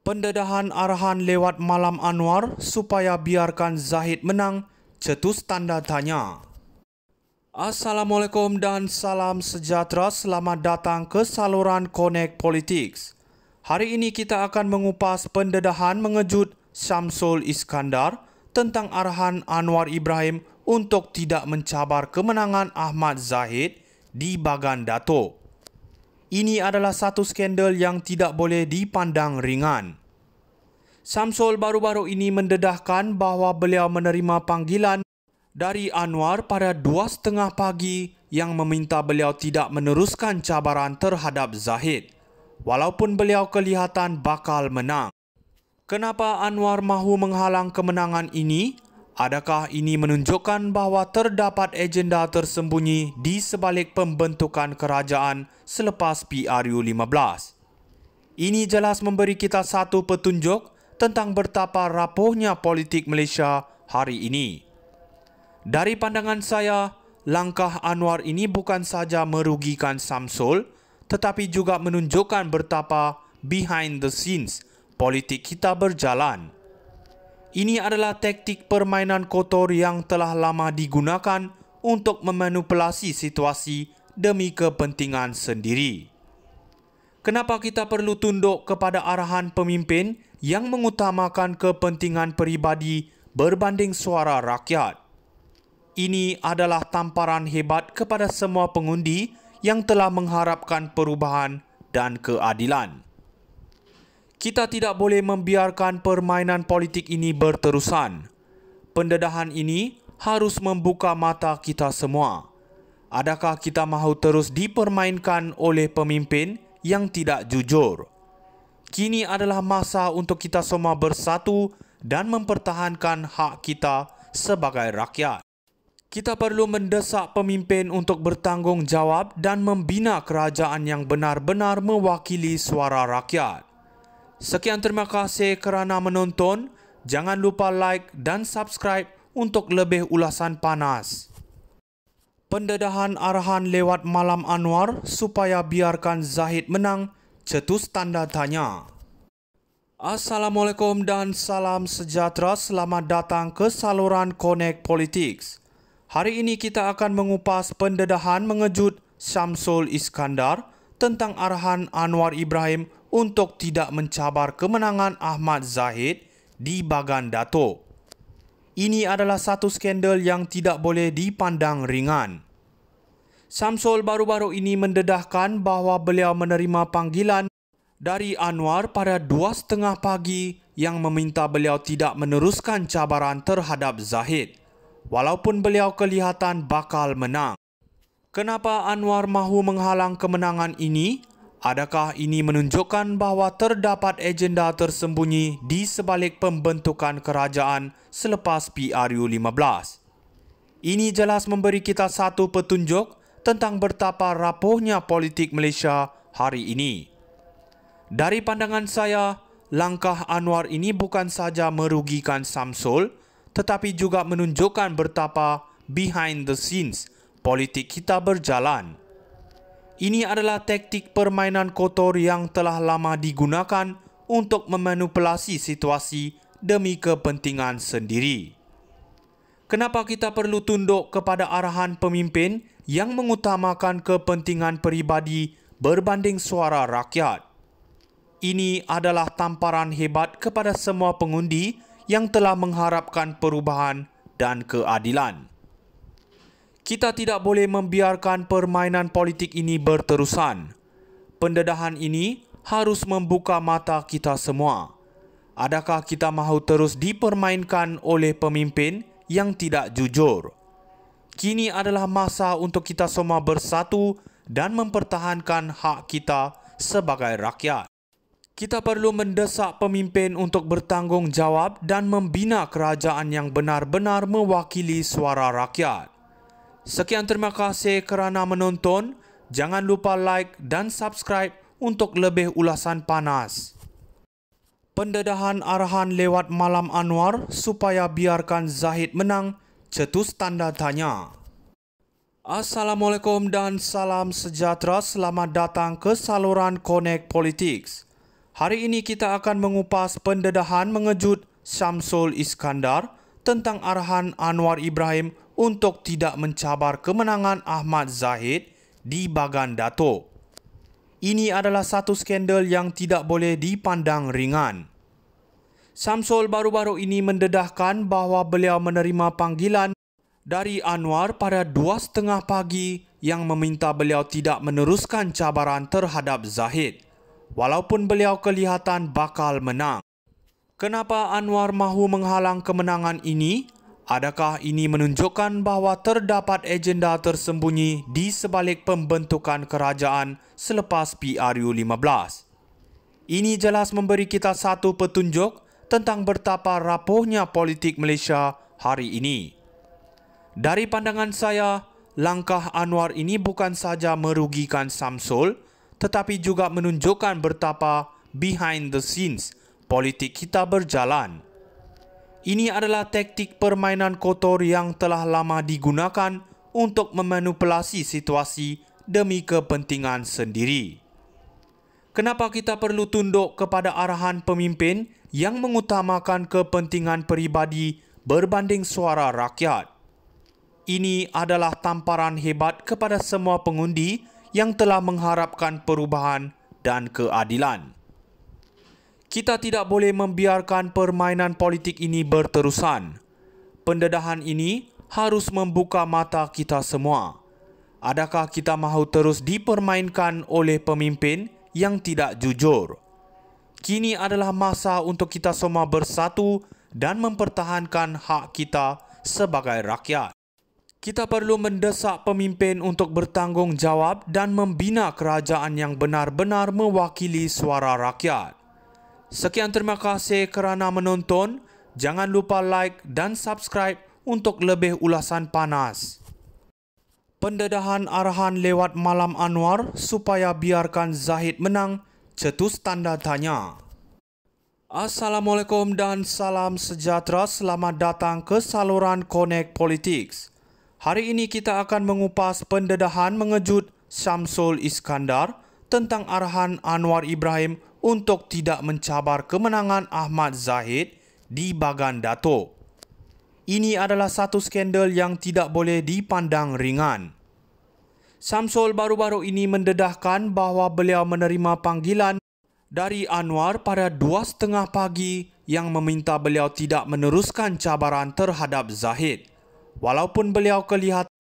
Pendedahan arahan lewat Malam Anwar supaya biarkan Zahid menang, cetus tanda tanya. Assalamualaikum dan salam sejahtera, selamat datang ke saluran Connect Politics. Hari ini kita akan mengupas pendedahan mengejut Syamsul Iskandar tentang arahan Anwar Ibrahim untuk tidak mencabar kemenangan Ahmad Zahid di Bagan Datuk. Ini adalah satu skandal yang tidak boleh dipandang ringan. Syamsul baru-baru ini mendedahkan bahawa beliau menerima panggilan dari Anwar pada 2:30 pagi yang meminta beliau tidak meneruskan cabaran terhadap Zahid, walaupun beliau kelihatan bakal menang. Kenapa Anwar mahu menghalang kemenangan ini? Adakah ini menunjukkan bahawa terdapat agenda tersembunyi di sebalik pembentukan kerajaan selepas PRU15? Ini jelas memberi kita satu petunjuk tentang betapa rapuhnya politik Malaysia hari ini. Dari pandangan saya, langkah Anwar ini bukan saja merugikan Syamsul, tetapi juga menunjukkan betapa behind the scenes politik kita berjalan. Ini adalah taktik permainan kotor yang telah lama digunakan untuk memanipulasi situasi demi kepentingan sendiri. Kenapa kita perlu tunduk kepada arahan pemimpin yang mengutamakan kepentingan peribadi berbanding suara rakyat? Ini adalah tamparan hebat kepada semua pengundi yang telah mengharapkan perubahan dan keadilan. Kita tidak boleh membiarkan permainan politik ini berterusan. Pendedahan ini harus membuka mata kita semua. Adakah kita mahu terus dipermainkan oleh pemimpin yang tidak jujur? Kini adalah masa untuk kita semua bersatu dan mempertahankan hak kita sebagai rakyat. Kita perlu mendesak pemimpin untuk bertanggungjawab dan membina kerajaan yang benar-benar mewakili suara rakyat. Sekian, terima kasih kerana menonton. Jangan lupa like dan subscribe untuk lebih ulasan panas. Pendedahan arahan lewat Malam Anwar supaya biarkan Zahid menang, cetus tanda tanya. Assalamualaikum dan salam sejahtera, selamat datang ke saluran Connect Politics. Hari ini kita akan mengupas pendedahan mengejut Syamsul Iskandar tentang arahan Anwar Ibrahim untuk tidak mencabar kemenangan Ahmad Zahid di Bagan Datuk. Ini adalah satu skandal yang tidak boleh dipandang ringan. Syamsul baru-baru ini mendedahkan bahawa beliau menerima panggilan dari Anwar pada 2:30 pagi yang meminta beliau tidak meneruskan cabaran terhadap Zahid, walaupun beliau kelihatan bakal menang. Kenapa Anwar mahu menghalang kemenangan ini? Adakah ini menunjukkan bahawa terdapat agenda tersembunyi di sebalik pembentukan kerajaan selepas PRU15? Ini jelas memberi kita satu petunjuk tentang betapa rapuhnya politik Malaysia hari ini. Dari pandangan saya, langkah Anwar ini bukan saja merugikan Syamsul, tetapi juga menunjukkan betapa behind the scenes politik kita berjalan. Ini adalah taktik permainan kotor yang telah lama digunakan untuk memanipulasi situasi demi kepentingan sendiri. Kenapa kita perlu tunduk kepada arahan pemimpin yang mengutamakan kepentingan peribadi berbanding suara rakyat? Ini adalah tamparan hebat kepada semua pengundi yang telah mengharapkan perubahan dan keadilan. Kita tidak boleh membiarkan permainan politik ini berterusan. Pendedahan ini harus membuka mata kita semua. Adakah kita mahu terus dipermainkan oleh pemimpin yang tidak jujur? Kini adalah masa untuk kita semua bersatu dan mempertahankan hak kita sebagai rakyat. Kita perlu mendesak pemimpin untuk bertanggungjawab dan membina kerajaan yang benar-benar mewakili suara rakyat. Sekian, terima kasih kerana menonton. Jangan lupa like dan subscribe untuk lebih ulasan panas. Pendedahan arahan lewat Malam Anwar supaya biarkan Zahid menang, cetus tanda tanya. Assalamualaikum dan salam sejahtera, selamat datang ke saluran Connect Politics. Hari ini kita akan mengupas pendedahan mengejut Syamsul Iskandar tentang arahan Anwar Ibrahim untuk tidak mencabar kemenangan Ahmad Zahid di Bagan Datuk. Ini adalah satu skandal yang tidak boleh dipandang ringan. Syamsul baru-baru ini mendedahkan bahawa beliau menerima panggilan dari Anwar pada 2:30 pagi yang meminta beliau tidak meneruskan cabaran terhadap Zahid, walaupun beliau kelihatan bakal menang. Kenapa Anwar mahu menghalang kemenangan ini? Adakah ini menunjukkan bahawa terdapat agenda tersembunyi di sebalik pembentukan kerajaan selepas PRU15? Ini jelas memberi kita satu petunjuk tentang betapa rapuhnya politik Malaysia hari ini. Dari pandangan saya, langkah Anwar ini bukan saja merugikan Syamsul, tetapi juga menunjukkan betapa behind the scenes politik kita berjalan. Ini adalah taktik permainan kotor yang telah lama digunakan untuk memanipulasi situasi demi kepentingan sendiri. Kenapa kita perlu tunduk kepada arahan pemimpin yang mengutamakan kepentingan peribadi berbanding suara rakyat? Ini adalah tamparan hebat kepada semua pengundi yang telah mengharapkan perubahan dan keadilan. Kita tidak boleh membiarkan permainan politik ini berterusan. Pendedahan ini harus membuka mata kita semua. Adakah kita mahu terus dipermainkan oleh pemimpin yang tidak jujur? Kini adalah masa untuk kita semua bersatu dan mempertahankan hak kita sebagai rakyat. Kita perlu mendesak pemimpin untuk bertanggungjawab dan membina kerajaan yang benar-benar mewakili suara rakyat. Sekian, terima kasih kerana menonton. Jangan lupa like dan subscribe untuk lebih ulasan panas. Pendedahan arahan lewat malam Anwar supaya biarkan Zahid menang, cetus tanda tanya. Assalamualaikum dan salam sejahtera. Selamat datang ke saluran Connect Politics. Hari ini kita akan mengupas pendedahan mengejut Syamsul Iskandar tentang arahan Anwar Ibrahim untuk tidak mencabar kemenangan Ahmad Zahid di Bagan Datuk. Ini adalah satu skandal yang tidak boleh dipandang ringan. Syamsul baru-baru ini mendedahkan bahawa beliau menerima panggilan dari Anwar pada 2:30 pagi yang meminta beliau tidak meneruskan cabaran terhadap Zahid, walaupun beliau kelihatan